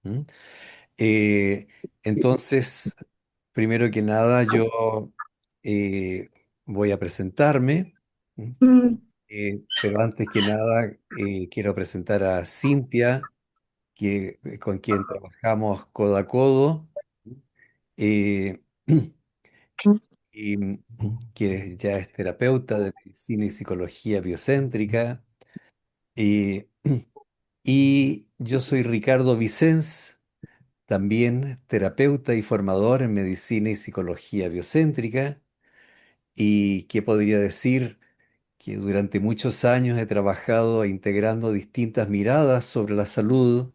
¿Mm? Eh, entonces, primero que nada, yo eh, voy a presentarme. ¿Mm? Mm, Pero antes que nada, quiero presentar a Cintia, con quien trabajamos codo a codo, eh, y que ya es terapeuta de medicina y psicología biocéntrica. eh, y yo soy Ricardo Vicens, también terapeuta y formador en medicina y psicología biocéntrica. ¿Y qué podría decir? Que durante muchos años he trabajado integrando distintas miradas sobre la salud,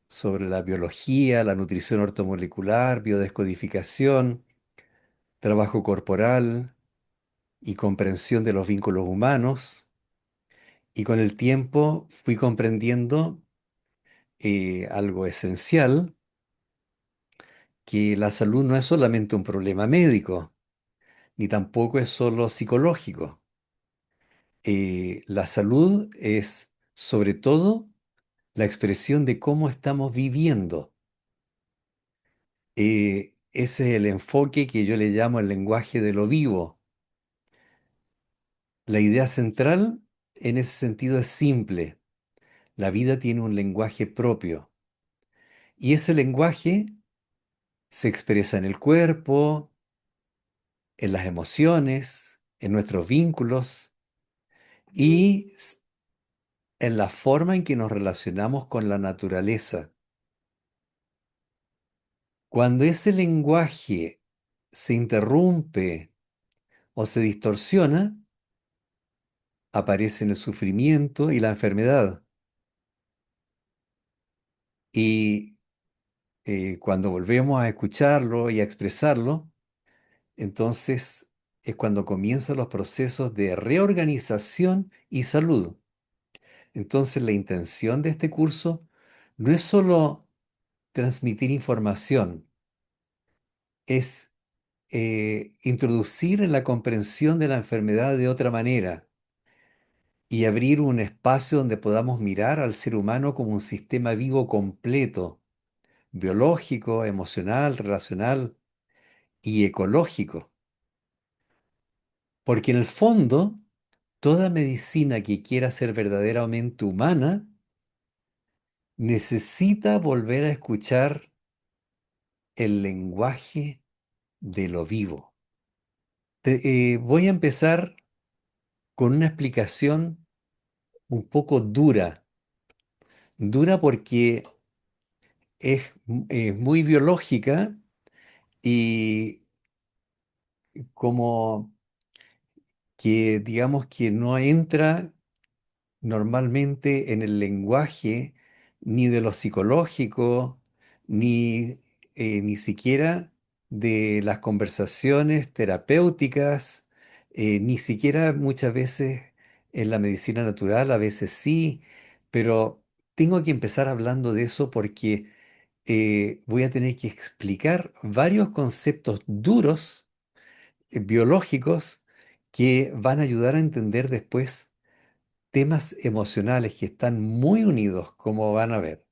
sobre la biología, la nutrición ortomolecular, biodescodificación, trabajo corporal y comprensión de los vínculos humanos. Y con el tiempo fui comprendiendo algo esencial, que la salud no es solamente un problema médico, ni tampoco es solo psicológico. La salud es sobre todo la expresión de cómo estamos viviendo. Ese es el enfoque que yo le llamo el lenguaje de lo vivo. La idea central en ese sentido es simple. La vida tiene un lenguaje propio y ese lenguaje se expresa en el cuerpo, en las emociones, en nuestros vínculos y en la forma en que nos relacionamos con la naturaleza. Cuando ese lenguaje se interrumpe o se distorsiona, aparecen el sufrimiento y la enfermedad. Y cuando volvemos a escucharlo y a expresarlo, entonces es cuando comienzan los procesos de reorganización y salud. Entonces la intención de este curso no es solo transmitir información, es introducir en la comprensión de la enfermedad de otra manera y abrir un espacio donde podamos mirar al ser humano como un sistema vivo completo, biológico, emocional, relacional y ecológico. Porque en el fondo, toda medicina que quiera ser verdaderamente humana necesita volver a escuchar el lenguaje de lo vivo. Voy a empezar con una explicación un poco dura. Dura porque es muy biológica y como que digamos que no entra normalmente en el lenguaje ni de lo psicológico, ni siquiera de las conversaciones terapéuticas, ni siquiera muchas veces en la medicina natural, a veces sí, pero tengo que empezar hablando de eso porque voy a tener que explicar varios conceptos duros, biológicos, que van a ayudar a entender después temas emocionales que están muy unidos, como van a ver.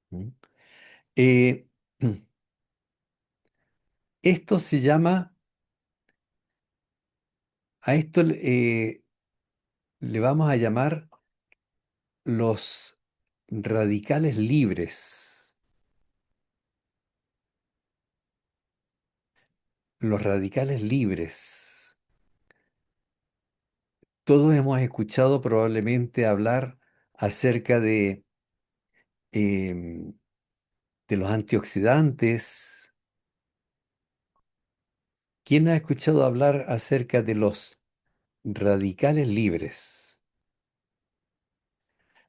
¿Mm? Eh, Esto se llama, a esto le vamos a llamar los radicales libres. Los radicales libres. Todos hemos escuchado probablemente hablar acerca em, de los antioxidantes. ¿Quién ha escuchado hablar acerca de los radicales libres?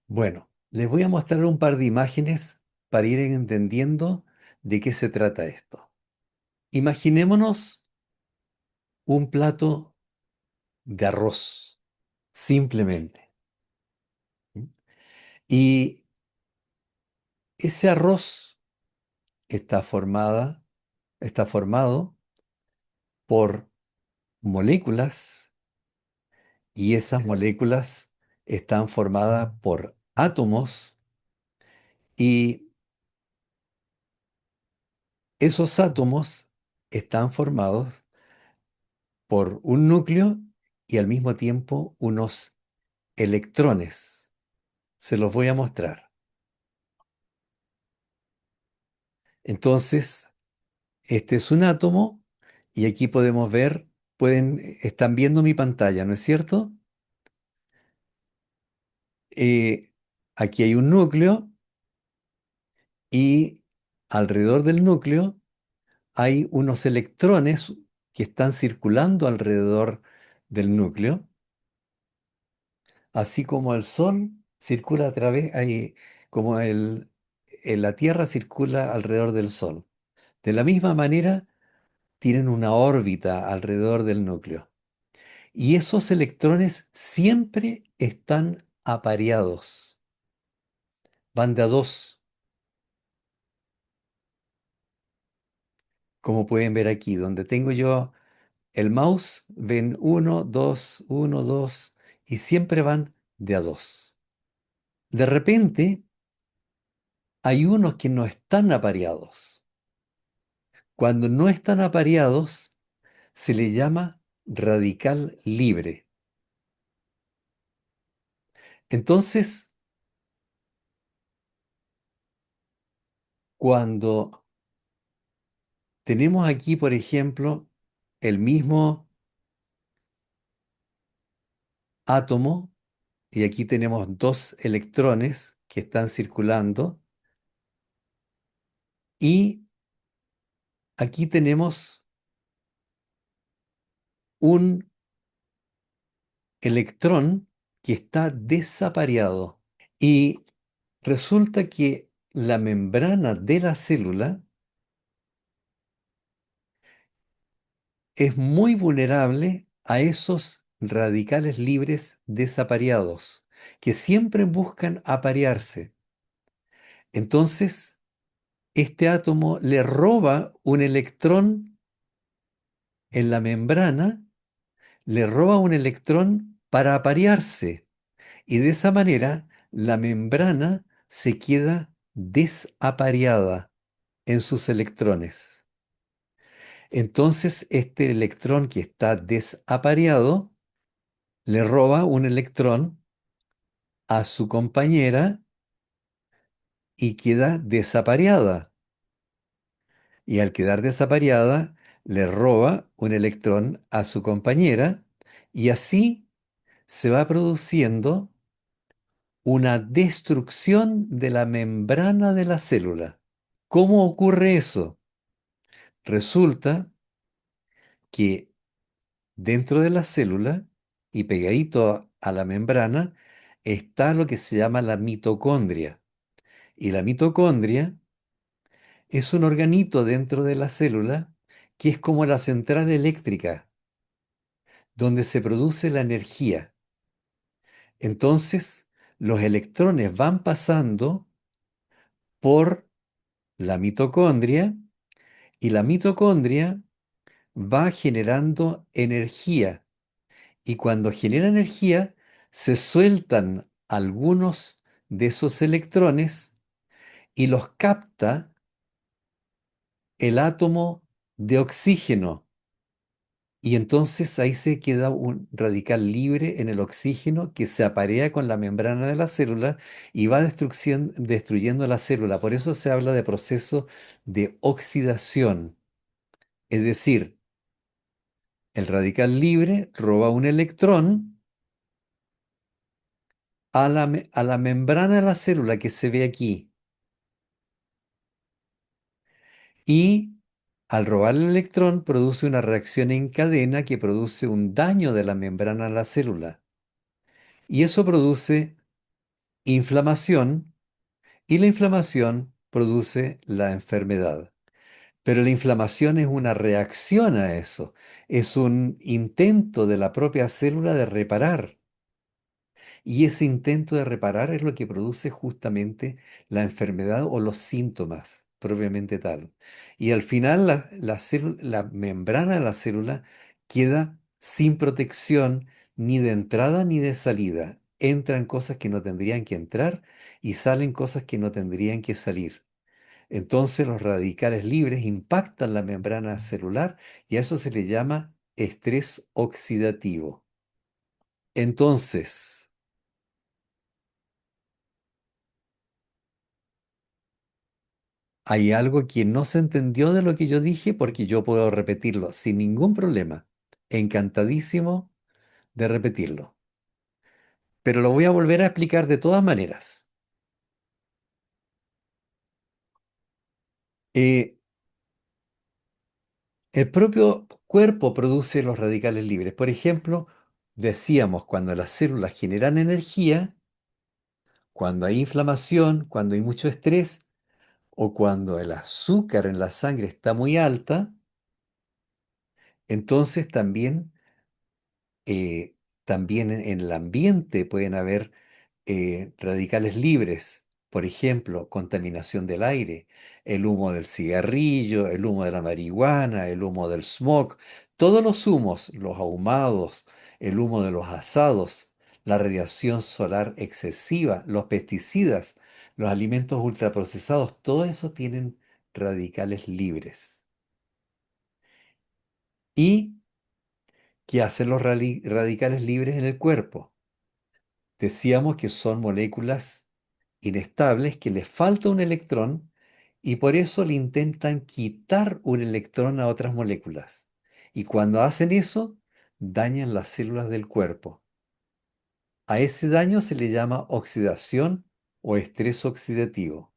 Bueno, les voy a mostrar un par de imágenes para ir entendiendo de qué se trata esto. Imaginémonos un plato de arroz, simplemente. ¿Mm? Y ese arroz está está formado por moléculas y esas moléculas están formadas por átomos Y esos átomos están formados por un núcleo y al mismo tiempo unos electrones. Se los voy a mostrar. Entonces, este es un átomo y aquí podemos ver, están viendo mi pantalla, ¿no es cierto? Eh, Aquí hay un núcleo y alrededor del núcleo hay unos electrones que están circulando alrededor del núcleo, así como el Sol circula a través, como la Tierra circula alrededor del Sol. De la misma manera, tienen una órbita alrededor del núcleo. Y esos electrones siempre están apareados, van de a dos, como pueden ver aquí, donde tengo yo el mouse, ven uno, dos, y siempre van de a dos. De repente, hay unos que no están apareados. Cuando no están apareados, se le llama radical libre. Entonces, cuando tenemos aquí, por ejemplo, el mismo átomo, y aquí tenemos dos electrones que están circulando, y aquí tenemos un electrón que está desapareado. Y resulta que la membrana de la célula es muy vulnerable a esos radicales libres desapareados, que siempre buscan aparearse. Entonces, este átomo le roba un electrón en la membrana, le roba un electrón para aparearse, y de esa manera la membrana se queda desapareada en sus electrones. Entonces, este electrón que está desapareado le roba un electrón a su compañera y queda desapareada. Y al quedar desapareada, le roba un electrón a su compañera y así se va produciendo una destrucción de la membrana de la célula. ¿Cómo ocurre eso? Resulta que dentro de la célula y pegadito a la membrana está lo que se llama la mitocondria. Y la mitocondria es un organito dentro de la célula que es como la central eléctrica, donde se produce la energía. Entonces, los electrones van pasando por la mitocondria y la mitocondria va generando energía. Y cuando genera energía, se sueltan algunos de esos electrones y los capta el átomo de oxígeno. Y entonces ahí se queda un radical libre en el oxígeno que se aparea con la membrana de la célula y va destruyendo la célula. Por eso se habla de proceso de oxidación. Es decir, el radical libre roba un electrón a la membrana de la célula que se ve aquí. Y al robar el electrón produce una reacción en cadena que produce un daño de la membrana de la célula. Y eso produce inflamación y la inflamación produce la enfermedad. Pero la inflamación es una reacción a eso, es un intento de la propia célula de reparar. Y ese intento de reparar es lo que produce justamente la enfermedad o los síntomas propiamente tal. Y al final la membrana de la célula queda sin protección ni de entrada ni de salida. entran cosas que no tendrían que entrar y salen cosas que no tendrían que salir. Entonces los radicales libres impactan la membrana celular y a eso se le llama estrés oxidativo. Entonces, hay algo que no se entendió de lo que yo dije porque yo puedo repetirlo sin ningún problema. Encantadísimo de repetirlo. Pero lo voy a volver a explicar de todas maneras. Eh, el propio cuerpo produce los radicales libres. Por ejemplo, decíamos, cuando las células generan energía, cuando hay inflamación, cuando hay mucho estrés o cuando el azúcar en la sangre está muy alta, entonces también en el ambiente pueden haber radicales libres. Por ejemplo, contaminación del aire, el humo del cigarrillo, el humo de la marihuana, el humo del smog, todos los humos, los ahumados, el humo de los asados, la radiación solar excesiva, los pesticidas, los alimentos ultraprocesados, todo eso tienen radicales libres. ¿Y qué hacen los radicales libres en el cuerpo? Decíamos que son moléculas inestables que les falta un electrón y por eso le intentan quitar un electrón a otras moléculas. Y cuando hacen eso, dañan las células del cuerpo. A ese daño se le llama oxidación o estrés oxidativo.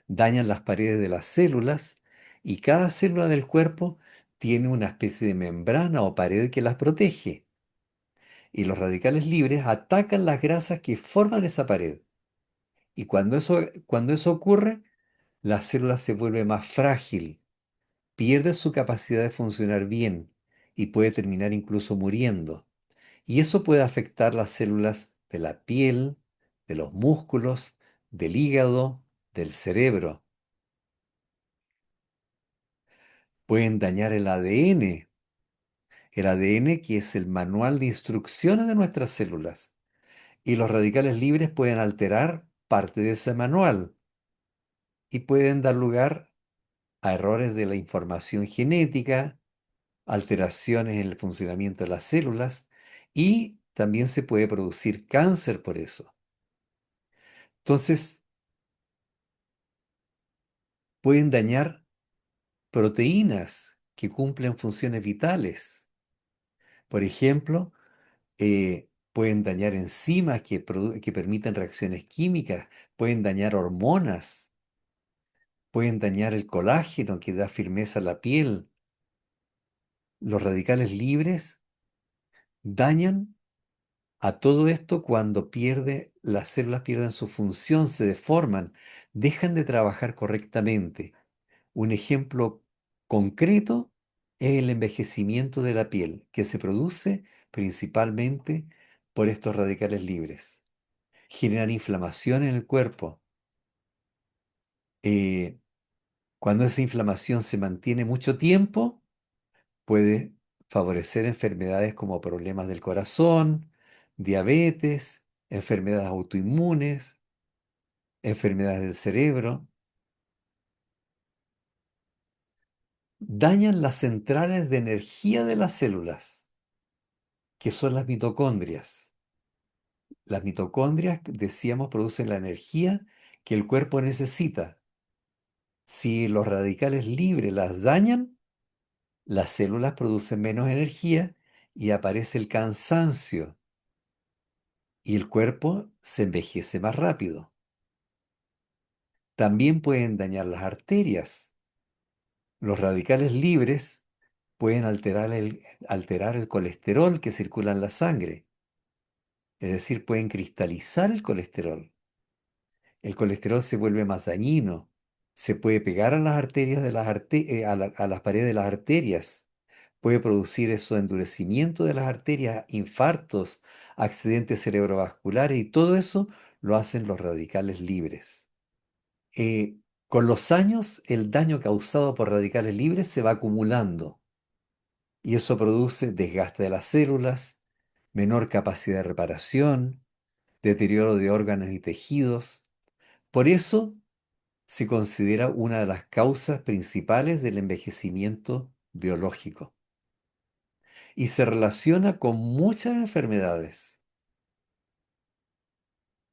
Dañan las paredes de las células y cada célula del cuerpo tiene una especie de membrana o pared que las protege. Y los radicales libres atacan las grasas que forman esa pared. Y cuando eso ocurre, la célula se vuelve más frágil, pierde su capacidad de funcionar bien y puede terminar incluso muriendo. Y eso puede afectar las células de la piel, de los músculos, del hígado, del cerebro. Pueden dañar el ADN que es el manual de instrucciones de nuestras células. Y los radicales libres pueden alterar parte de ese manual y pueden dar lugar a errores de la información genética, alteraciones en el funcionamiento de las células y también se puede producir cáncer por eso. Entonces, pueden dañar proteínas que cumplen funciones vitales. Por ejemplo, pueden dañar enzimas que permiten reacciones químicas, pueden dañar hormonas, pueden dañar el colágeno que da firmeza a la piel. Los radicales libres dañan a todo esto cuando las células pierden su función, se deforman, dejan de trabajar correctamente. Un ejemplo concreto es el envejecimiento de la piel, que se produce principalmente por estos radicales libres. Generan inflamación en el cuerpo. Eh, Cuando esa inflamación se mantiene mucho tiempo, puede favorecer enfermedades como problemas del corazón, diabetes, enfermedades autoinmunes, enfermedades del cerebro. Dañan las centrales de energía de las células, que son las mitocondrias. Las mitocondrias, decíamos, producen la energía que el cuerpo necesita. Si los radicales libres las dañan, las células producen menos energía y aparece el cansancio y el cuerpo se envejece más rápido. También pueden dañar las arterias. Los radicales libres pueden alterar el colesterol que circula en la sangre, es decir, pueden cristalizar el colesterol. El colesterol se vuelve más dañino, se puede pegar a las arterias a las paredes de las arterias, puede producir eso endurecimiento de las arterias, infartos, accidentes cerebrovasculares y todo eso lo hacen los radicales libres. Con los años, el daño causado por radicales libres se va acumulando y eso produce desgaste de las células, menor capacidad de reparación, deterioro de órganos y tejidos. Por eso se considera una de las causas principales del envejecimiento biológico y se relaciona con muchas enfermedades.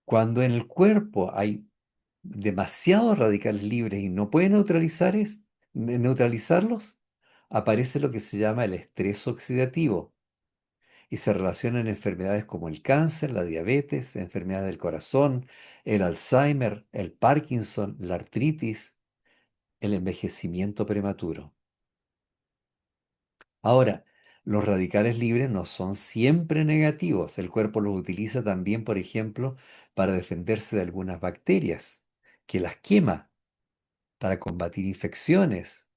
Cuando en el cuerpo hay demasiados radicales libres y no puede neutralizarlos, aparece lo que se llama el estrés oxidativo y se relacionan enfermedades como el cáncer, la diabetes, enfermedades del corazón, el Alzheimer, el Parkinson, la artritis, el envejecimiento prematuro. Ahora, los radicales libres no son siempre negativos. El cuerpo los utiliza también, por ejemplo, para defenderse de algunas bacterias, que las quema, para combatir infecciones,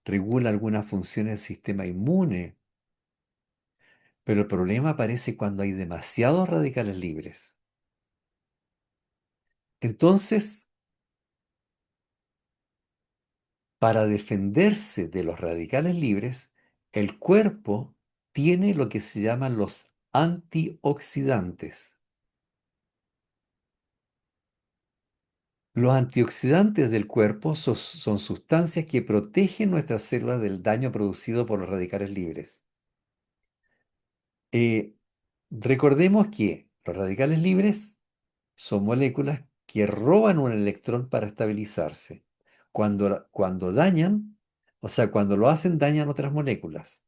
regula algunas funciones del sistema inmune. Pero el problema aparece cuando hay demasiados radicales libres. Entonces, para defenderse de los radicales libres, el cuerpo tiene lo que se llaman los antioxidantes. Los antioxidantes del cuerpo son sustancias que protegen nuestras células del daño producido por los radicales libres. Eh, Recordemos que los radicales libres son moléculas que roban un electrón para estabilizarse. Cuando dañan, o sea, cuando lo hacen, dañan otras moléculas.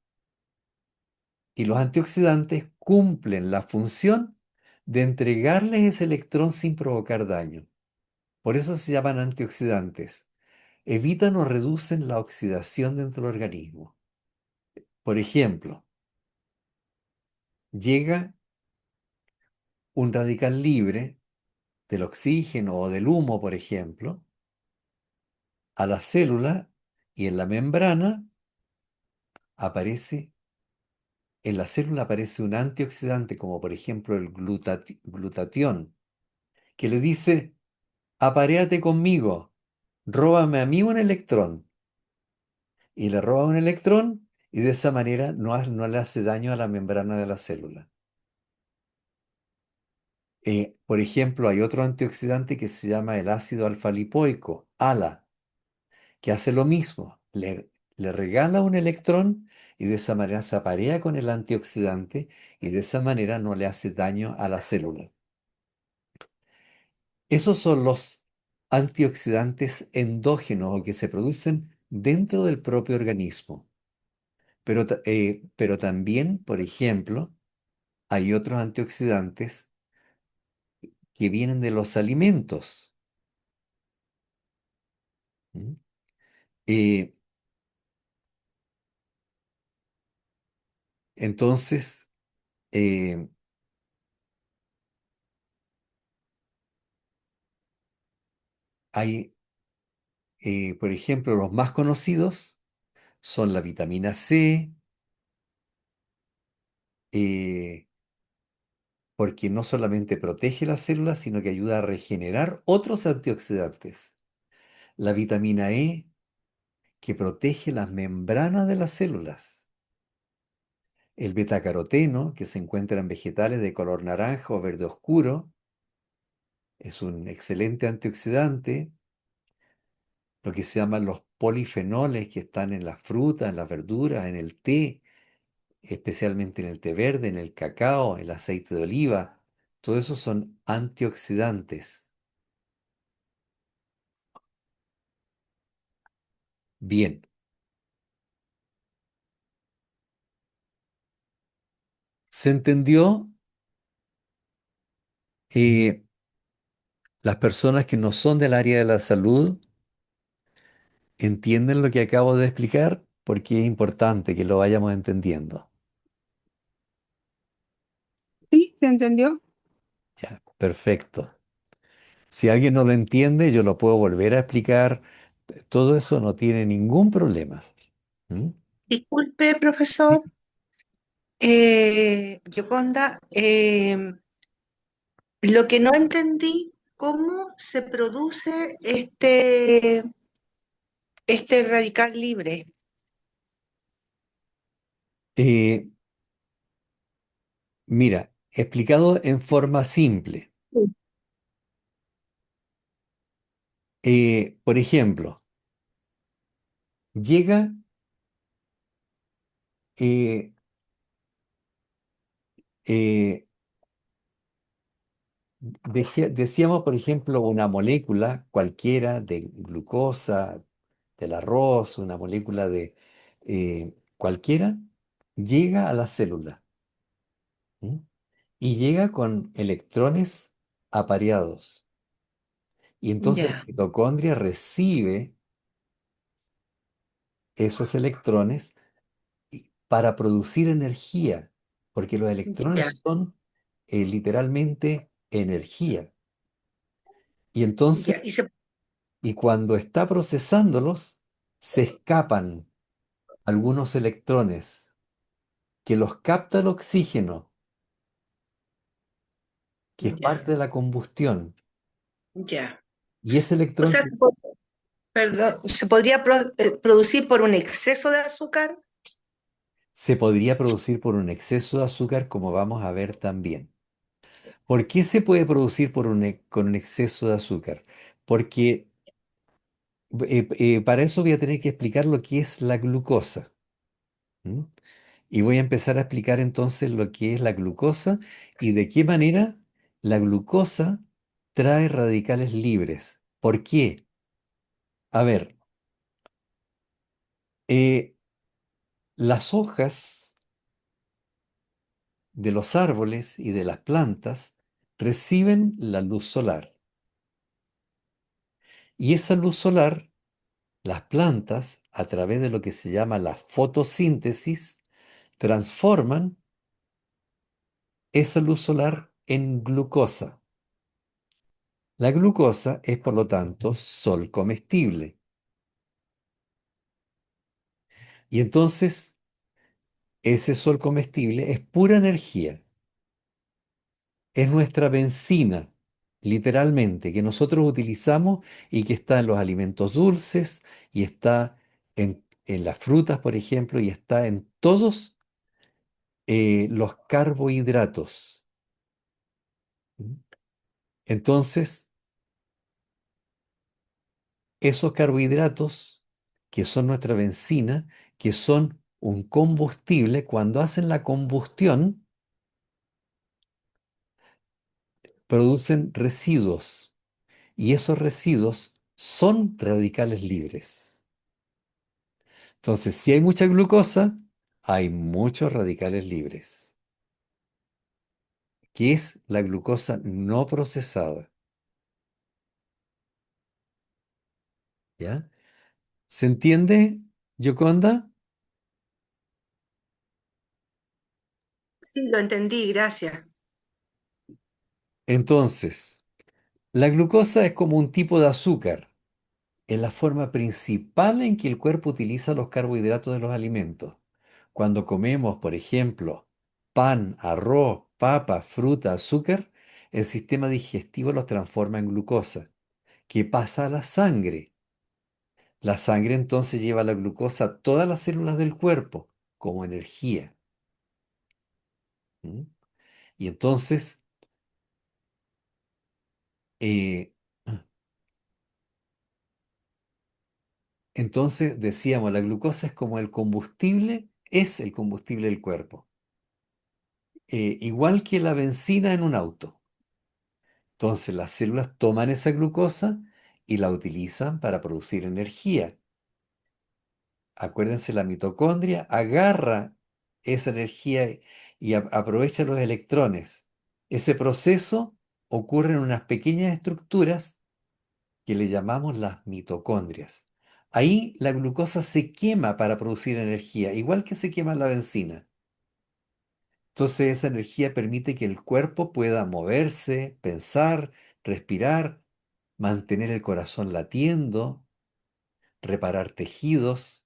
Y los antioxidantes cumplen la función de entregarles ese electrón sin provocar daño. Por eso se llaman antioxidantes. Evitan o reducen la oxidación dentro del organismo. Por ejemplo, llega un radical libre del oxígeno o del humo, por ejemplo, a la célula y en la membrana aparece, en la célula aparece un antioxidante como por ejemplo el glutatión, que le dice, aparéate conmigo, róbame a mí un electrón. Y le roba un electrón y de esa manera no le hace daño a la membrana de la célula. Por ejemplo, hay otro antioxidante que se llama el ácido alfa-lipoico, ALA, que hace lo mismo. Le regala un electrón y de esa manera se aparea con el antioxidante y de esa manera no le hace daño a la célula. Esos son los antioxidantes endógenos o que se producen dentro del propio organismo. Pero también, por ejemplo, hay otros antioxidantes que vienen de los alimentos. ¿Mm? Eh, entonces, eh, hay, por ejemplo, los más conocidos son la vitamina C, eh, porque no solamente protege las células, sino que ayuda a regenerar otros antioxidantes. La vitamina E, que protege las membranas de las células. El betacaroteno, que se encuentra en vegetales de color naranja o verde oscuro, es un excelente antioxidante. Lo que se llaman los polifenoles que están en las frutas, en las verduras, en el té, especialmente en el té verde, en el cacao, el aceite de oliva. Todo eso son antioxidantes. Bien, ¿se entendió? Eh, las personas que no son del área de la salud entienden lo que acabo de explicar porque es importante que lo vayamos entendiendo. Sí, se entendió. Ya, perfecto. Si alguien no lo entiende, yo lo puedo volver a explicar. Todo eso no tiene ningún problema. ¿Mm? Disculpe, profesor, Yoconda, lo que no entendí, ¿cómo se produce este radical libre? Eh, Mira, explicado en forma simple. Sí. Por ejemplo, llega, eh, eh, decíamos, por ejemplo, una molécula cualquiera de glucosa, del arroz, una molécula de cualquiera, llega a la célula. ¿M? Y llega con electrones apareados. Y entonces la Ya, mitocondria recibe esos electrones para producir energía, porque los ya, electrones son literalmente energía. Y ya. entonces, y cuando está procesándolos, se escapan algunos electrones que los capta el oxígeno, que es Ya, parte de la combustión. ya. Y ese O electrón sea, perdón, ¿se podría producir por un exceso de azúcar? se podría producir por un exceso de azúcar, como vamos a ver también. ¿Por qué se puede producir con un exceso de azúcar? Porque para eso voy a tener que explicar lo que es la glucosa. ¿M? Y voy a empezar a explicar entonces lo que es la glucosa y de qué manera la glucosa trae radicales libres. ¿Por qué? A ver, eh, las hojas de los árboles y de las plantas reciben la luz solar. Y esa luz solar, las plantas, a través de lo que se llama la fotosíntesis, transforman esa luz solar en glucosa. La glucosa es, por lo tanto, sol comestible. Y entonces, ese sol comestible es pura energía. Es nuestra benzina, literalmente, que nosotros utilizamos y que está en los alimentos dulces y está en las frutas, por ejemplo, y está en todos los carbohidratos. ¿Mm? Entonces, esos carbohidratos, que son nuestra benzina, que son un combustible, cuando hacen la combustión, producen residuos. Y esos residuos son radicales libres. Entonces, si hay mucha glucosa, hay muchos radicales libres, que es la glucosa no procesada. ¿Ya? ¿Se entiende, Yoconda? Sí, lo entendí, gracias. Entonces, la glucosa es como un tipo de azúcar. Es la forma principal en que el cuerpo utiliza los carbohidratos de los alimentos. Cuando comemos, por ejemplo, pan, arroz, papa, fruta, azúcar, el sistema digestivo los transforma en glucosa, que pasa a la sangre. La sangre entonces lleva la glucosa a todas las células del cuerpo como energía. ¿M? Y eh, entonces decíamos, la glucosa es como el combustible, es el combustible del cuerpo. Igual que la benzina en un auto. Entonces las células toman esa glucosa y la utilizan para producir energía. Acuérdense, la mitocondria agarra esa energía y aprovecha los electrones. Ese proceso ocurre en unas pequeñas estructuras que le llamamos las mitocondrias. Ahí la glucosa se quema para producir energía, igual que se quema la benzina. Entonces esa energía permite que el cuerpo pueda moverse, pensar, respirar, mantener el corazón latiendo, reparar tejidos.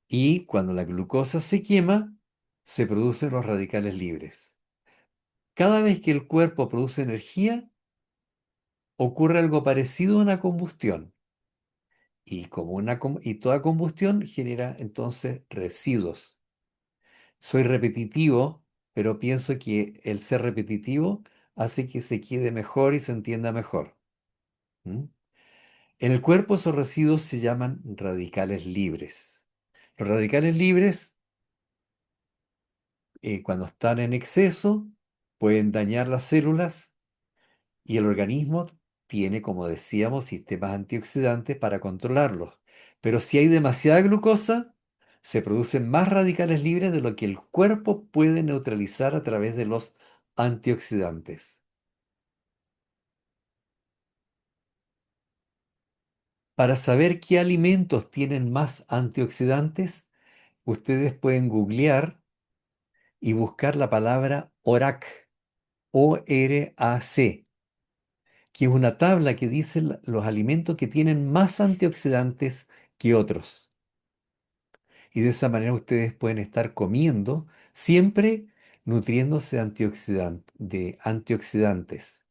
Y cuando la glucosa se quema, se producen los radicales libres. Cada vez que el cuerpo produce energía, ocurre algo parecido a una combustión. Y toda combustión genera entonces residuos. Soy repetitivo, pero pienso que el ser repetitivo hace que se quede mejor y se entienda mejor. ¿Mm? En el cuerpo esos residuos se llaman radicales libres. Los radicales libres, cuando están en exceso, pueden dañar las células y el organismo tiene, como decíamos, sistemas antioxidantes para controlarlos. Pero si hay demasiada glucosa, se producen más radicales libres de lo que el cuerpo puede neutralizar a través de los antioxidantes. Para saber qué alimentos tienen más antioxidantes, ustedes pueden googlear y buscar la palabra ORAC, ORAC, que es una tabla que dice los alimentos que tienen más antioxidantes que otros. Y de esa manera ustedes pueden estar comiendo siempre nutriéndose de antioxidantes.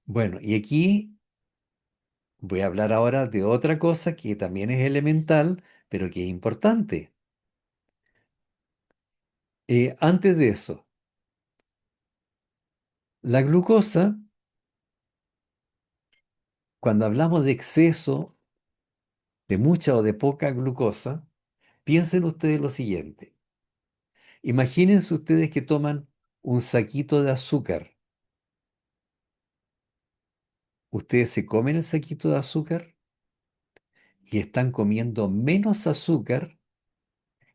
Bueno, y aquí voy a hablar ahora de otra cosa que también es elemental, pero que es importante. Antes de eso, la glucosa, cuando hablamos de exceso, de mucha o de poca glucosa, piensen ustedes lo siguiente. Imagínense ustedes que toman un saquito de azúcar. Ustedes se comen el saquito de azúcar y están comiendo menos azúcar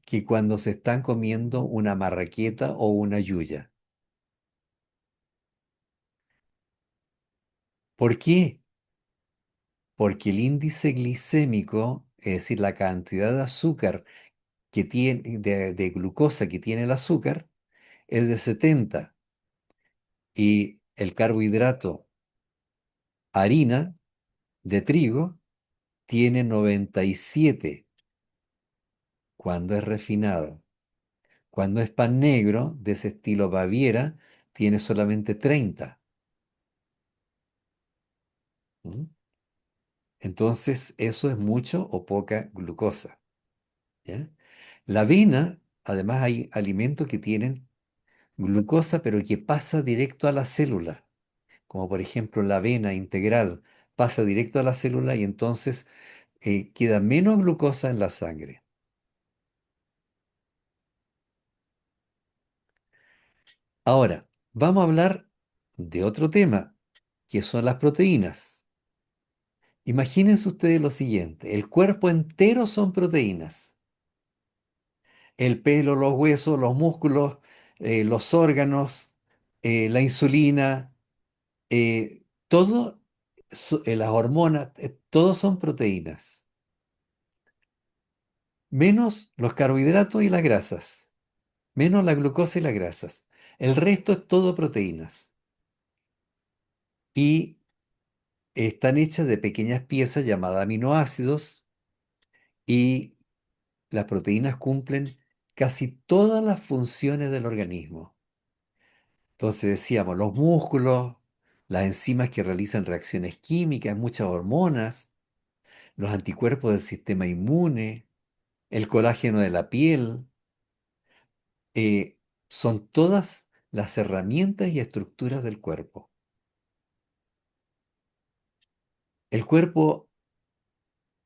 que cuando se están comiendo una marraqueta o una yuya. ¿Por qué? Porque el índice glicémico, es decir, la cantidad de azúcar que tiene, de glucosa que tiene el azúcar, es de 70 y el carbohidrato, harina de trigo, tiene 97 cuando es refinado. Cuando es pan negro, de ese estilo Baviera, tiene solamente 30. ¿Mm? Entonces, eso es mucho o poca glucosa. ¿Ya? La avena, además hay alimentos que tienen glucosa, pero que pasa directo a la célula, como por ejemplo la avena integral, pasa directo a la célula y entonces queda menos glucosa en la sangre. Ahora, vamos a hablar de otro tema, que son las proteínas. Imagínense ustedes lo siguiente, el cuerpo entero son proteínas. El pelo, los huesos, los músculos, los órganos, la insulina, todo, las hormonas, todos son proteínas, menos los carbohidratos y las grasas, menos la glucosa y las grasas. El resto es todo proteínas y están hechas de pequeñas piezas llamadas aminoácidos y las proteínas cumplen casi todas las funciones del organismo. Entonces decíamos, los músculos, las enzimas que realizan reacciones químicas, muchas hormonas, los anticuerpos del sistema inmune, el colágeno de la piel, eh, son todas las herramientas y estructuras del cuerpo. El cuerpo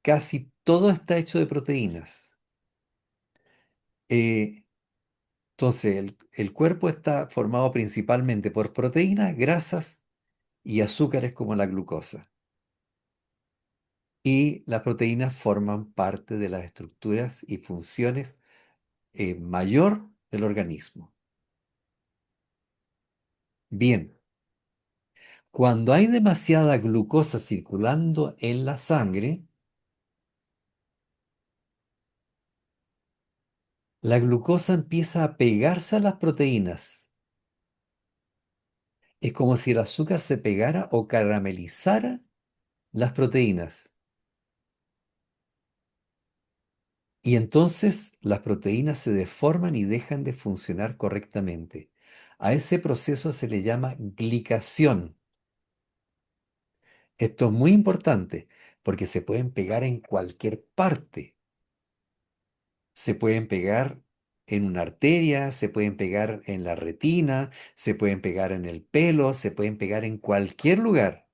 casi todo está hecho de proteínas. Eh, entonces, el cuerpo está formado principalmente por proteínas, grasas y azúcares como la glucosa. Y las proteínas forman parte de las estructuras y funciones mayor del organismo. Bien, cuando hay demasiada glucosa circulando en la sangre, la glucosa empieza a pegarse a las proteínas. Es como si el azúcar se pegara o caramelizara las proteínas. Y entonces las proteínas se deforman y dejan de funcionar correctamente. A ese proceso se le llama glicación. Esto es muy importante porque se pueden pegar en cualquier parte. Se pueden pegar en una arteria, se pueden pegar en la retina, se pueden pegar en el pelo, se pueden pegar en cualquier lugar.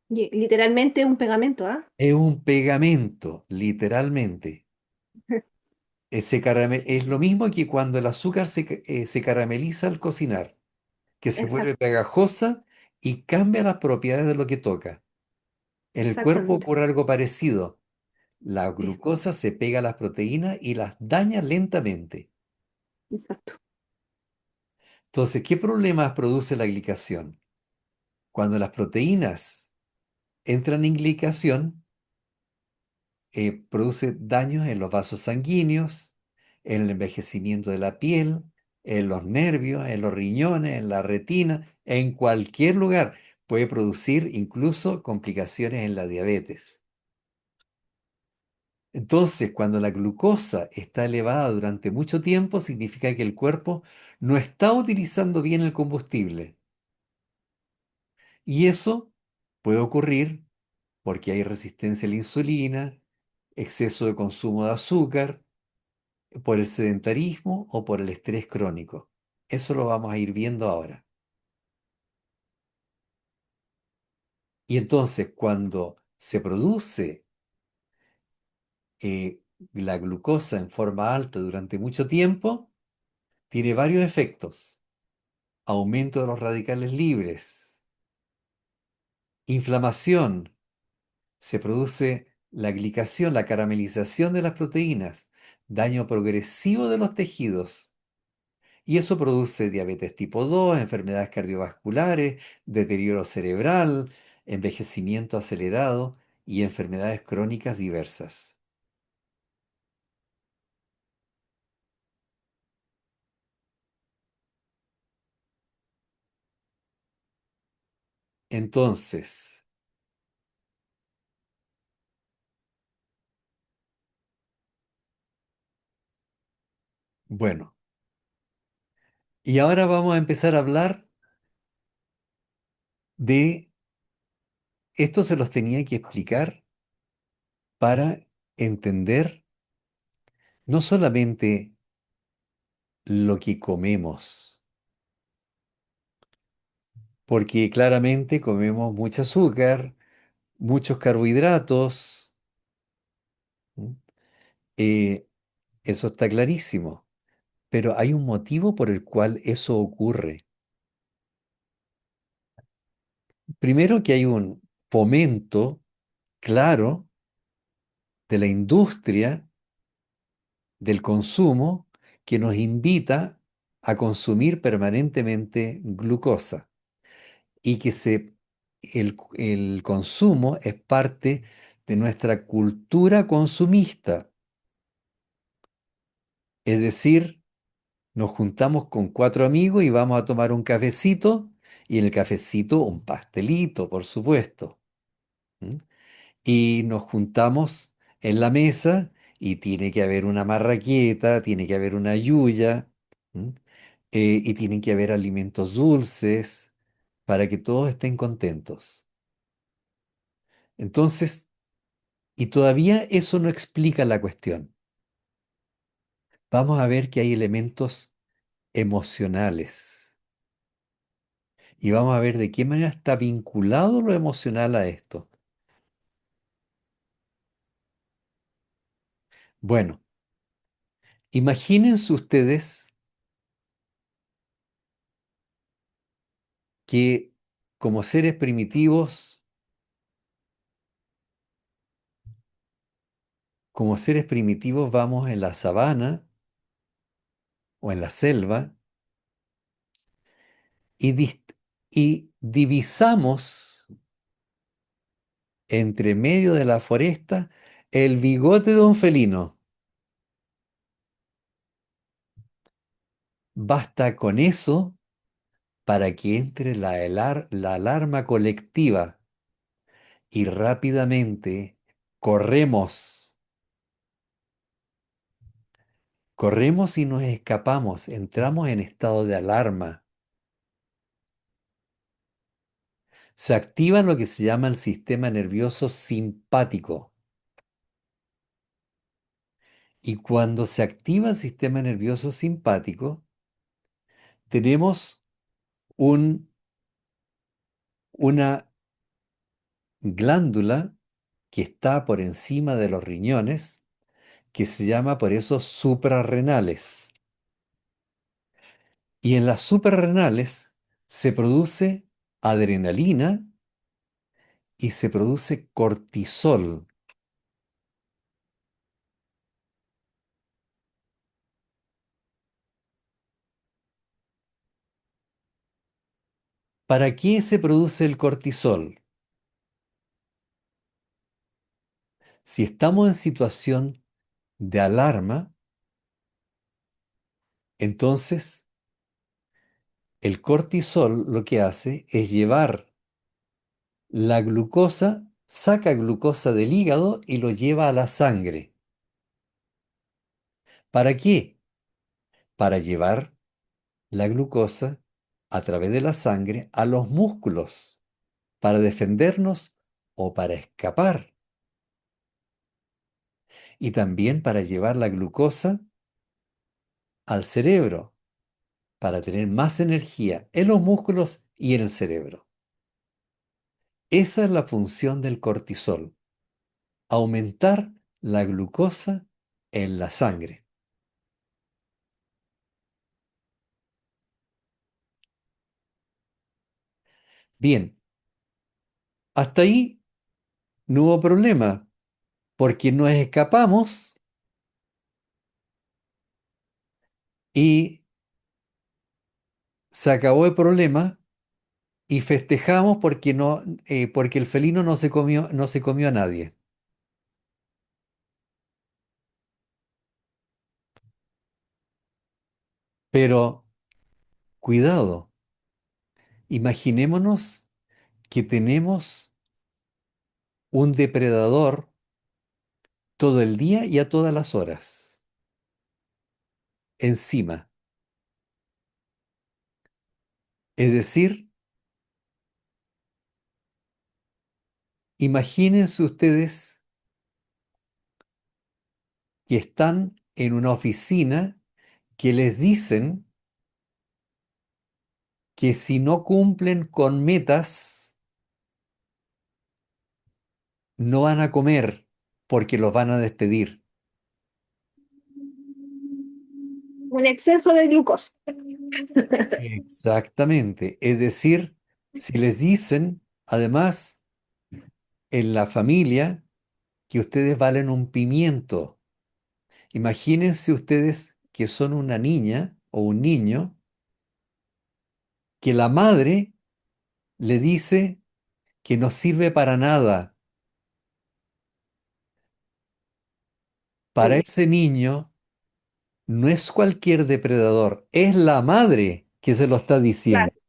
Literalmente un pegamento, ¿ah? Es un pegamento, literalmente. Es lo mismo que cuando el azúcar se carameliza al cocinar, que se vuelve Exacto, pegajosa y cambia las propiedades de lo que toca. En el cuerpo exactamente. ocurre algo parecido. La glucosa se pega a las proteínas y las daña lentamente. Exacto. Entonces, ¿qué problemas produce la glicación? Cuando las proteínas entran en glicación, produce daños en los vasos sanguíneos, en el envejecimiento de la piel, en los nervios, en los riñones, en la retina, en cualquier lugar. Puede producir incluso complicaciones en la diabetes. Entonces, cuando la glucosa está elevada durante mucho tiempo, significa que el cuerpo no está utilizando bien el combustible. Y eso puede ocurrir porque hay resistencia a la insulina, exceso de consumo de azúcar, por el sedentarismo o por el estrés crónico. Eso lo vamos a ir viendo ahora. Y entonces, cuando se produce eh, la glucosa en forma alta durante mucho tiempo, tiene varios efectos. Aumento de los radicales libres, inflamación, se produce la glicación, la caramelización de las proteínas, daño progresivo de los tejidos. Y eso produce diabetes tipo 2, enfermedades cardiovasculares, deterioro cerebral, envejecimiento acelerado y enfermedades crónicas diversas. Entonces, bueno, y ahora vamos a empezar a hablar de, esto se los tenía que explicar para entender no solamente lo que comemos, porque claramente comemos mucho azúcar, muchos carbohidratos, ¿m? Eh, eso está clarísimo. Pero hay un motivo por el cual eso ocurre. Primero que hay un fomento claro de la industria del consumo que nos invita a consumir permanentemente glucosa y que el consumo es parte de nuestra cultura consumista. Es decir, nos juntamos con cuatro amigos y vamos a tomar un cafecito y en el cafecito un pastelito, por supuesto. ¿M? Y nos juntamos en la mesa y tiene que haber una marraqueta, tiene que haber una yuya, ¿m? Y tienen que haber alimentos dulces para que todos estén contentos. Entonces, y todavía eso no explica la cuestión. Vamos a ver que hay elementos emocionales y vamos a ver de qué manera está vinculado lo emocional a esto. Bueno, imagínense ustedes que como seres primitivos, como seres primitivos vamos en la sabana o en la selva y, y divisamos entre medio de la foresta el bigote de un felino. Basta con eso para que entre la alarma colectiva y rápidamente corremos, corremos y nos escapamos, entramos en estado de alarma. Se activa lo que se llama el sistema nervioso simpático. Y cuando se activa el sistema nervioso simpático, tenemos un- una glándula que está por encima de los riñones, que se llama por eso suprarrenales. Y en las suprarrenales se produce adrenalina y se produce cortisol. ¿Para qué se produce el cortisol? Si estamos en situación de alarma, entonces el cortisol lo que hace es llevar la glucosa, saca glucosa del hígado y lo lleva a la sangre. ¿Para qué? Para llevar la glucosa a través de la sangre a los músculos, para defendernos o para escapar. Y también para llevar la glucosa al cerebro, para tener más energía en los músculos y en el cerebro. Esa es la función del cortisol, aumentar la glucosa en la sangre. Bien, hasta ahí no hubo problema, porque nos escapamos y se acabó el problema y festejamos porque no, porque el felino no se comió a nadie. Pero cuidado, imaginémonos que tenemos un depredador todo el día y a todas las horas encima. Es decir, imagínense ustedes que están en una oficina que les dicen que si no cumplen con metas, no van a comer porque los van a despedir. Un exceso de glucosa. Exactamente. Es decir, si les dicen, además, en la familia, que ustedes valen un pimiento, imagínense ustedes que son una niña o un niño, que la madre le dice que no sirve para nada. Para Mm, ese niño no es cualquier depredador, es la madre que se lo está diciendo. claro,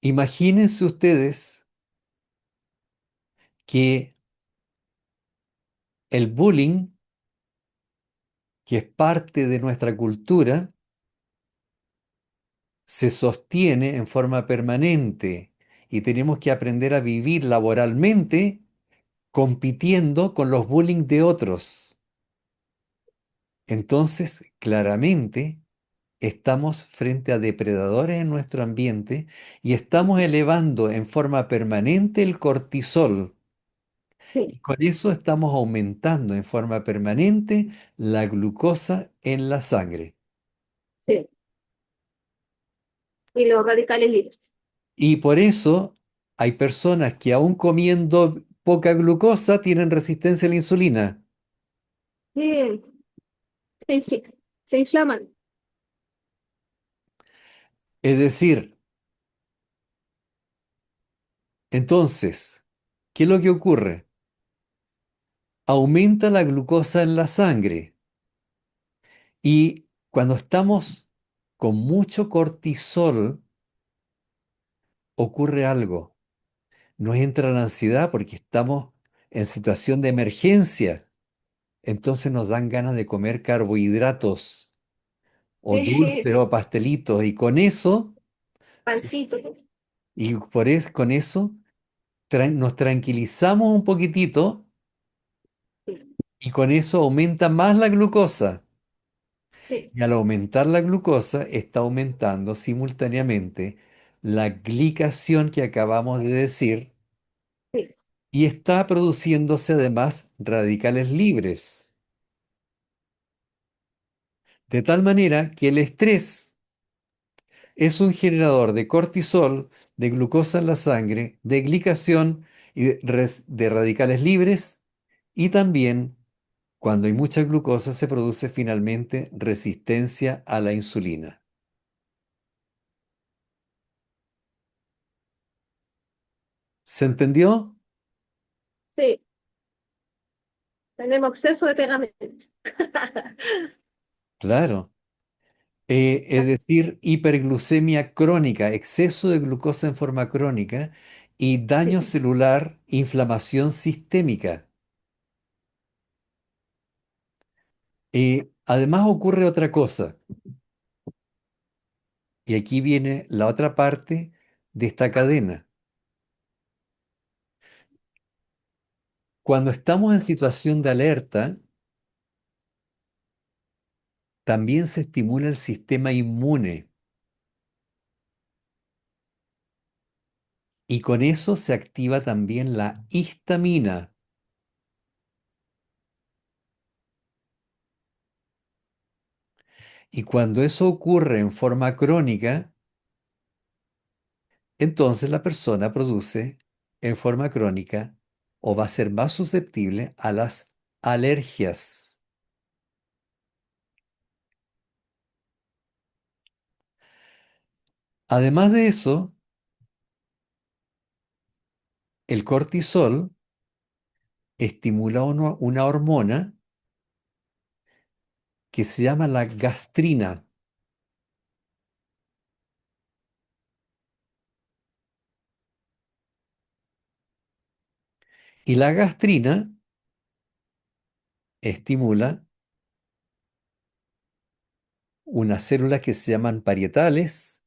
Imagínense ustedes que el bullying, que es parte de nuestra cultura, se sostiene en forma permanente y tenemos que aprender a vivir laboralmente compitiendo con los bullying de otros. Entonces, claramente, estamos frente a depredadores en nuestro ambiente y estamos elevando en forma permanente el cortisol. sí, Y con eso estamos aumentando en forma permanente la glucosa en la sangre. sí. Y los radicales libres. Y por eso hay personas que aún comiendo poca glucosa tienen resistencia a la insulina. Sí, se inflaman. Es decir, entonces, ¿qué es lo que ocurre? Aumenta la glucosa en la sangre y cuando estamos con mucho cortisol ocurre algo. Nos entra la ansiedad porque estamos en situación de emergencia. Entonces nos dan ganas de comer carbohidratos o Sí, dulce o pastelitos y con eso, sí, pancito. y por con eso nos tranquilizamos un poquitito y con eso aumenta más la glucosa. sí, Y al aumentar la glucosa, está aumentando simultáneamente la glicación que acabamos de decir sí, y está produciéndose además radicales libres. De tal manera que el estrés es un generador de cortisol, de glucosa en la sangre, de glicación y de radicales libres y también, cuando hay mucha glucosa, se produce finalmente resistencia a la insulina. ¿Se entendió? sí. Tenemos exceso de pegamento. Claro. Es decir, hiperglucemia crónica, exceso de glucosa en forma crónica y daño Sí, celular, inflamación sistémica. Además ocurre otra cosa, y aquí viene la otra parte de esta cadena. Cuando estamos en situación de alerta, también se estimula el sistema inmune y con eso se activa también la histamina. Y cuando eso ocurre en forma crónica, entonces la persona produce en forma crónica o va a ser más susceptible a las alergias. Además de eso, el cortisol estimula una hormona que se llama la gastrina. Y la gastrina estimula unas células que se llaman parietales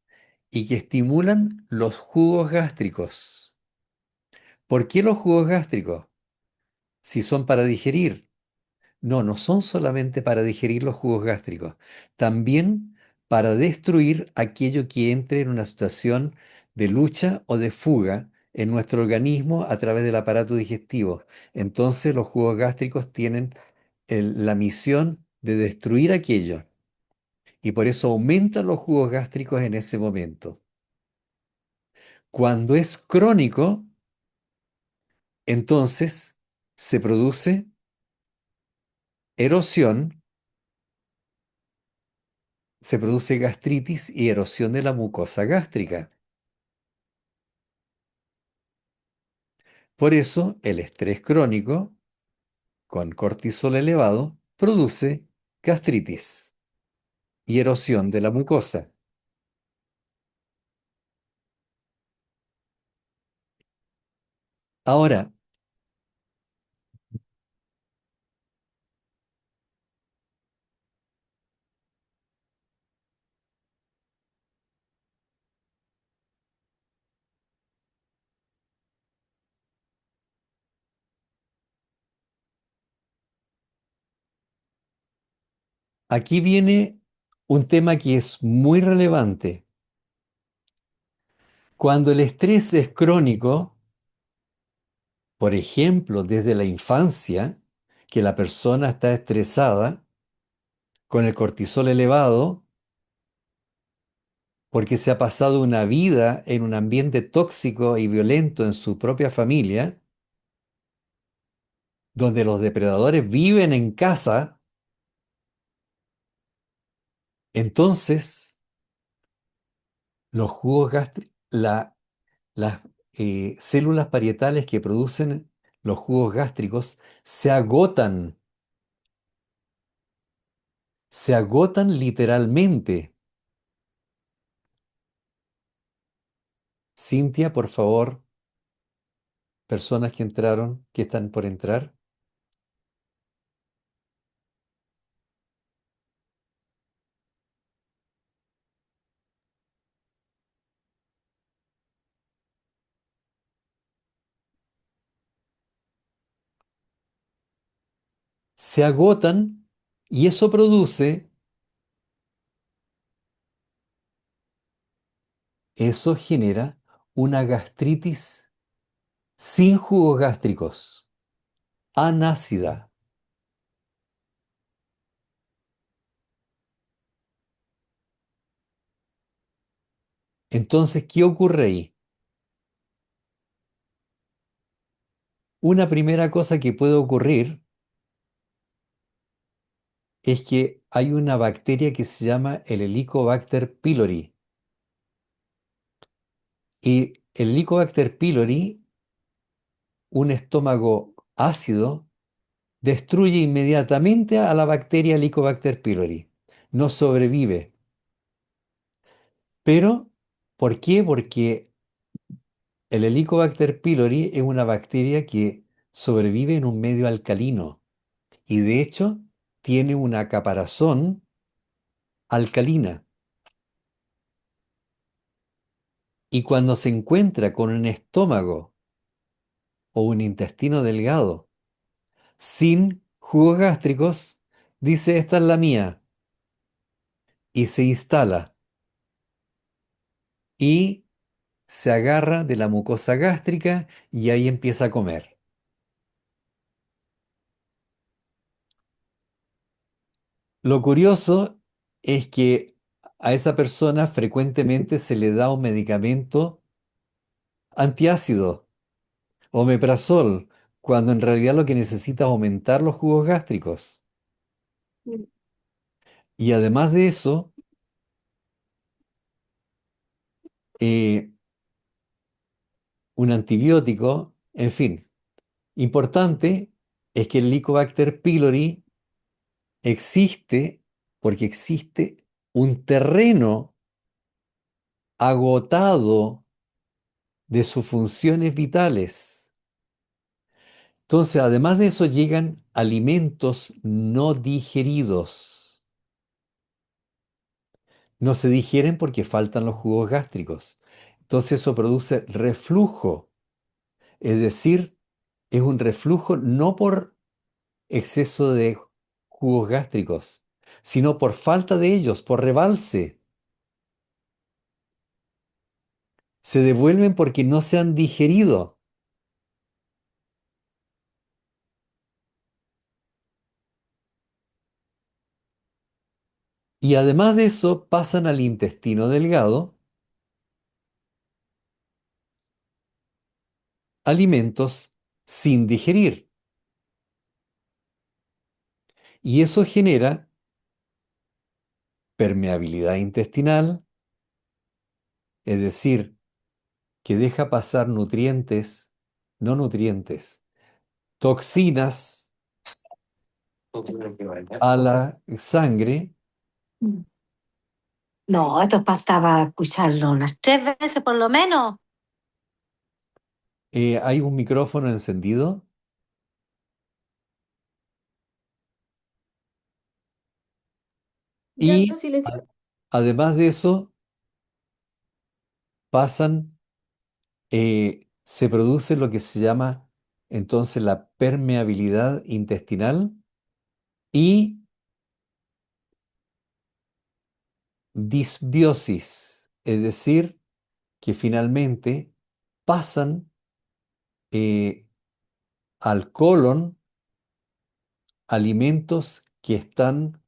y que estimulan los jugos gástricos. ¿Por qué los jugos gástricos? Si son para digerir. No, no son solamente para digerir los jugos gástricos, también para destruir aquello que entre en una situación de lucha o de fuga en nuestro organismo a través del aparato digestivo. Entonces los jugos gástricos tienen la misión de destruir aquello y por eso aumentan los jugos gástricos en ese momento. Cuando es crónico, entonces se produce erosión, se produce gastritis y erosión de la mucosa gástrica. Por eso el estrés crónico con cortisol elevado produce gastritis y erosión de la mucosa. Ahora, aquí viene un tema que es muy relevante. Cuando el estrés es crónico, por ejemplo, desde la infancia, que la persona está estresada, con el cortisol elevado, porque se ha pasado una vida en un ambiente tóxico y violento en su propia familia, donde los depredadores viven en casa, entonces los jugos gástricos, las células parietales que producen los jugos gástricos se agotan literalmente. Cintia, por favor, personas que entraron, que están por entrar. se agotan y eso genera una gastritis sin jugos gástricos, anácida. Entonces, ¿qué ocurre ahí? Una primera cosa que puede ocurrir es que hay una bacteria que se llama el Helicobacter pylori. Y el Helicobacter pylori, un estómago ácido, destruye inmediatamente a la bacteria Helicobacter pylori. No sobrevive. Pero, ¿por qué? Porque el Helicobacter pylori es una bacteria que sobrevive en un medio alcalino y de hecho tiene una caparazón alcalina. Y cuando se encuentra con un estómago o un intestino delgado sin jugos gástricos, dice, esta es la mía, y se instala y se agarra de la mucosa gástrica y ahí empieza a comer. Lo curioso es que a esa persona frecuentemente se le da un medicamento antiácido, omeprazol, cuando en realidad lo que necesita es aumentar los jugos gástricos. Y además de eso, eh, un antibiótico, en fin. Importante es que el Helicobacter pylori existe porque existe un terreno agotado de sus funciones vitales. Entonces, además de eso, llegan alimentos no digeridos. No se digieren porque faltan los jugos gástricos. Entonces, eso produce reflujo. Es decir, es un reflujo no por exceso de jugos gástricos, sino por falta de ellos, por rebalse. Se devuelven porque no se han digerido. Y además de eso, pasan al intestino delgado alimentos sin digerir. Y eso genera permeabilidad intestinal, es decir, que deja pasar nutrientes, no nutrientes, toxinas a la sangre. No, esto bastaba escucharlo unas 3 veces por lo menos. Hay un micrófono encendido Ya y lo silencio. además de eso pasan, se produce lo que se llama entonces la permeabilidad intestinal y disbiosis, es decir, que finalmente pasan eh, al colon alimentos que están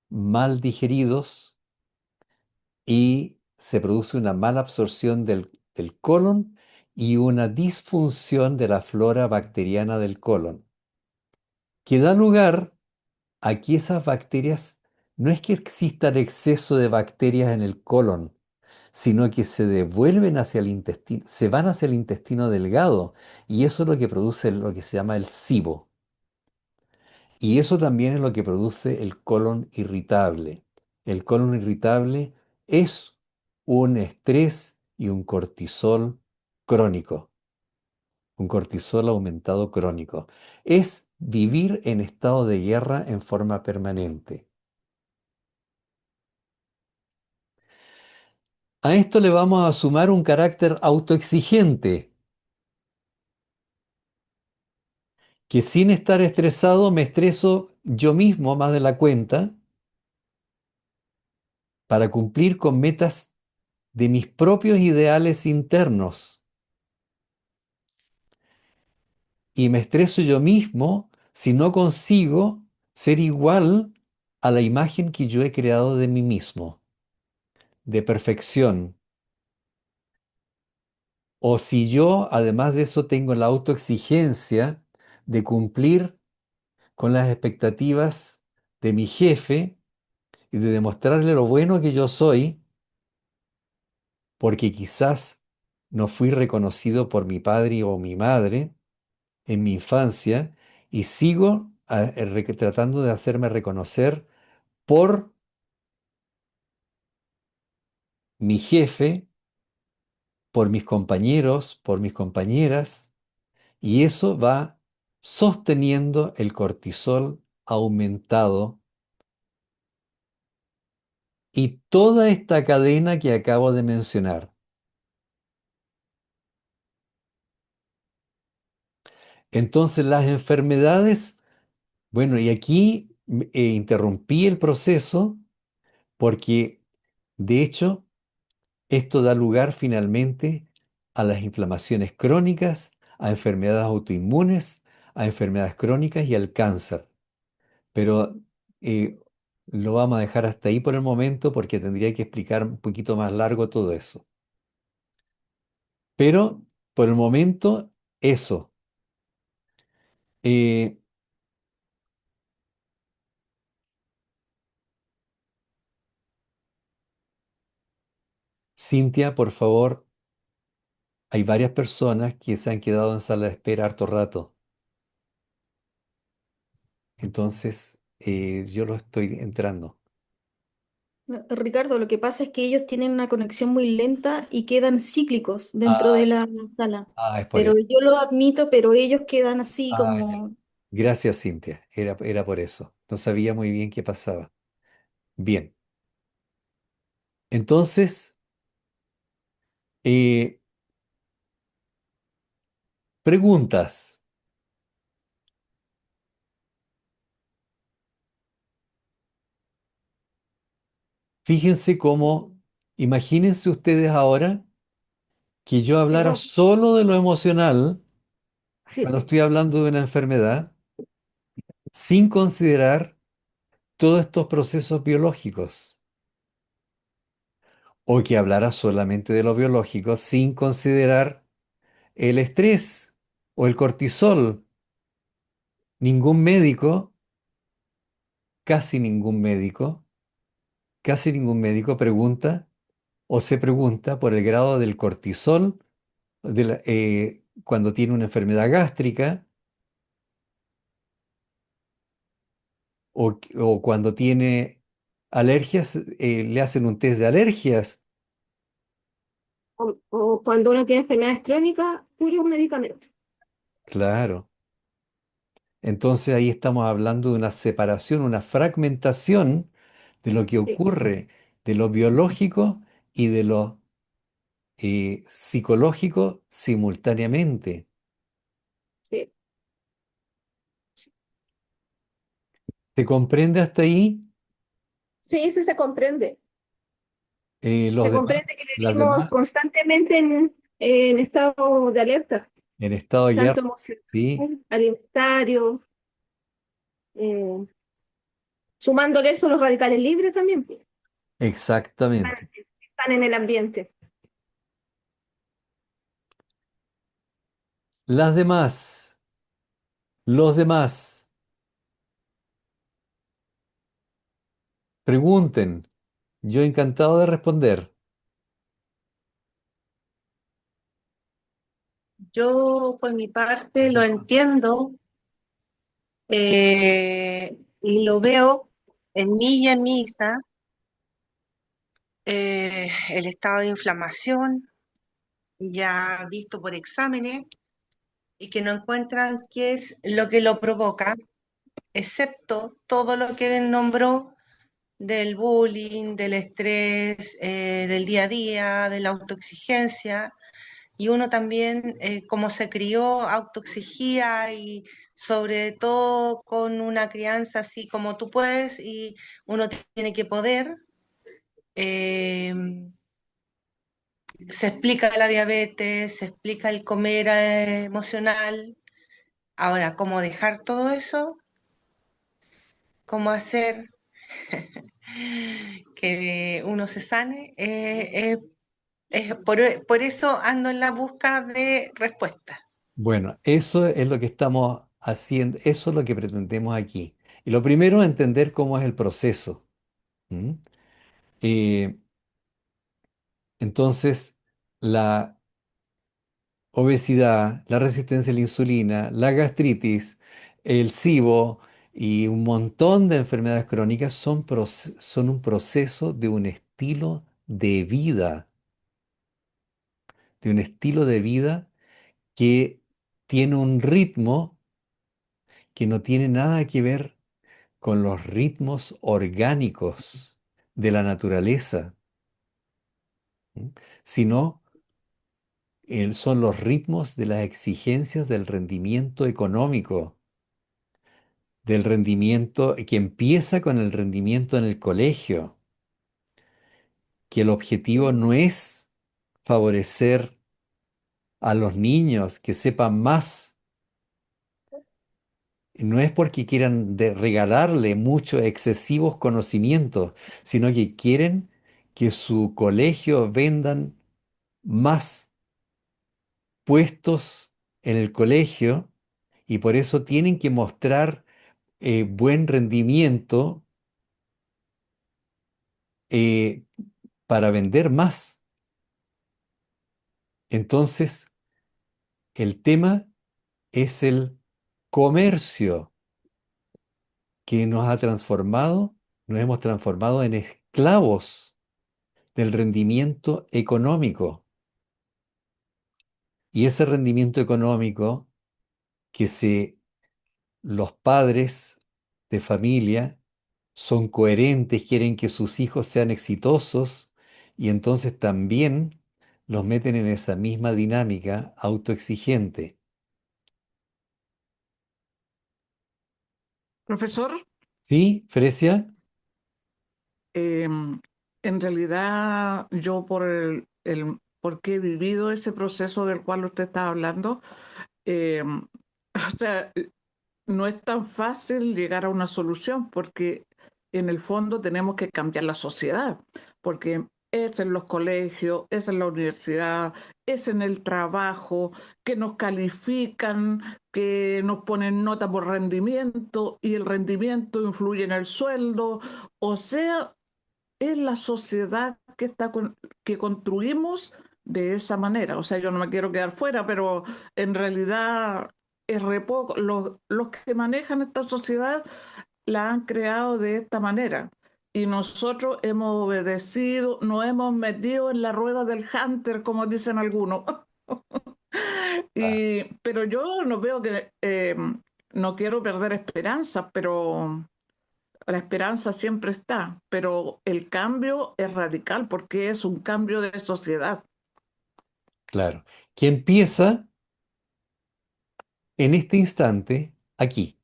mal digeridos y se produce una mala absorción del colon y una disfunción de la flora bacteriana del colon, que da lugar a que esas bacterias, no es que exista exceso de bacterias en el colon, sino que se devuelven hacia el intestino, se van hacia el intestino delgado, y eso es lo que produce lo que se llama el SIBO. Y eso también es lo que produce el colon irritable. El colon irritable es un estrés y un cortisol crónico, un cortisol aumentado crónico. Es vivir en estado de guerra en forma permanente. A esto le vamos a sumar un carácter autoexigente. que sin estar estresado me estreso yo mismo más de la cuenta para cumplir con metas de mis propios ideales internos. Y me estreso yo mismo si no consigo ser igual a la imagen que yo he creado de mí mismo, de perfección. O si yo, además de eso, tengo la autoexigencia de cumplir con las expectativas de mi jefe y de demostrarle lo bueno que yo soy, porque quizás no fui reconocido por mi padre o mi madre en mi infancia y sigo tratando de hacerme reconocer por mi jefe, por mis compañeros, por mis compañeras, y eso va sosteniendo el cortisol aumentado y toda esta cadena que acabo de mencionar. Entonces las enfermedades, bueno, y aquí interrumpí el proceso porque de hecho esto da lugar finalmente a las inflamaciones crónicas, a enfermedades autoinmunes, a enfermedades crónicas y al cáncer. Pero eh, lo vamos a dejar hasta ahí por el momento porque tendría que explicar un poquito más largo todo eso. Pero por el momento, eso. Eh, Cintia, por favor, hay varias personas que se han quedado en sala de espera harto rato. Entonces, yo lo estoy entrando. Ricardo, lo que pasa es que ellos tienen una conexión muy lenta y quedan cíclicos dentro Ah, de la sala. es por Pero eso. yo lo admito, pero ellos quedan así Ya. como... Gracias, Cintia. Era por eso. No sabía muy bien qué pasaba. Bien. Entonces, eh, preguntas. Fíjense cómo, imagínense ustedes ahora que yo hablara Perdón, solo de lo emocional sí, cuando estoy hablando de una enfermedad, sin considerar todos estos procesos biológicos. O que hablara solamente de lo biológico, sin considerar el estrés o el cortisol. Ningún médico, casi ningún médico, casi ningún médico pregunta o se pregunta por el grado del cortisol cuando tiene una enfermedad gástrica o cuando tiene alergias, le hacen un test de alergias. o cuando uno tiene enfermedades crónicas, puro medicamento. Claro. Entonces ahí estamos hablando de una separación, una fragmentación de lo que Sí, ocurre de lo biológico y de lo psicológico simultáneamente. sí, ¿Se comprende hasta ahí? sí, sí se comprende. Los Se comprende que demás, las vivimos demás, constantemente en estado de alerta, en estado de tanto guerra, emocional, sí, alimentario, eh, sumándole eso los radicales libres también, pues, exactamente. están en el ambiente. Las demás, los demás, pregunten. Yo encantado de responder. Yo, por mi parte, lo entiendo y lo veo en mí y en mi hija, el estado de inflamación ya visto por exámenes y que no encuentran qué es lo que lo provoca, excepto todo lo que él nombró del bullying, del estrés, del día a día, de la autoexigencia, y uno también, como se crió, autoexigía y sobre todo con una crianza así como tú puedes y uno tiene que poder. eh, Se explica la diabetes, se explica el comer emocional. Ahora, ¿cómo dejar todo eso? ¿Cómo hacer que uno se sane? Por eso ando en la busca de respuestas. Bueno, eso es lo que estamos haciendo, eso es lo que pretendemos aquí. Y lo primero es entender cómo es el proceso. ¿M? Eh, entonces, la obesidad, la resistencia a la insulina, la gastritis, el SIBO y un montón de enfermedades crónicas son un proceso de un estilo de vida que tiene un ritmo que no tiene nada que ver con los ritmos orgánicos de la naturaleza, ¿m? Sino son los ritmos de las exigencias del rendimiento económico, del rendimiento que empieza con el rendimiento en el colegio, que el objetivo no es favorecer a los niños que sepan más, no es porque quieran regalarle muchos excesivos conocimientos, sino que quieren que su colegio vendan más puestos en el colegio y por eso tienen que mostrar buen rendimiento eh, para vender más. Entonces, el tema es el comercio que nos ha transformado, nos hemos transformado en esclavos del rendimiento económico. Y ese rendimiento económico que los padres de familia son coherentes, quieren que sus hijos sean exitosos y entonces también los meten en esa misma dinámica autoexigente. Profesor, ¿Sí, Fresia? en realidad yo porque he vivido ese proceso del cual usted está hablando, o sea, no es tan fácil llegar a una solución porque en el fondo tenemos que cambiar la sociedad, porque es en los colegios, es en la universidad, es en el trabajo, que nos califican, que nos ponen nota por rendimiento y el rendimiento influye en el sueldo. O sea, es la sociedad que construimos de esa manera. O sea, yo no me quiero quedar fuera, pero en realidad es re poco. Los que manejan esta sociedad la han creado de esta manera. Y nosotros hemos obedecido, nos hemos metido en la rueda del hunter, como dicen algunos. Ah, Pero yo no veo no quiero perder esperanza, pero la esperanza siempre está, pero el cambio es radical porque es un cambio de sociedad. claro. Que empieza en este instante, aquí.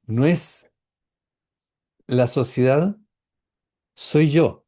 No es la sociedad, soy yo.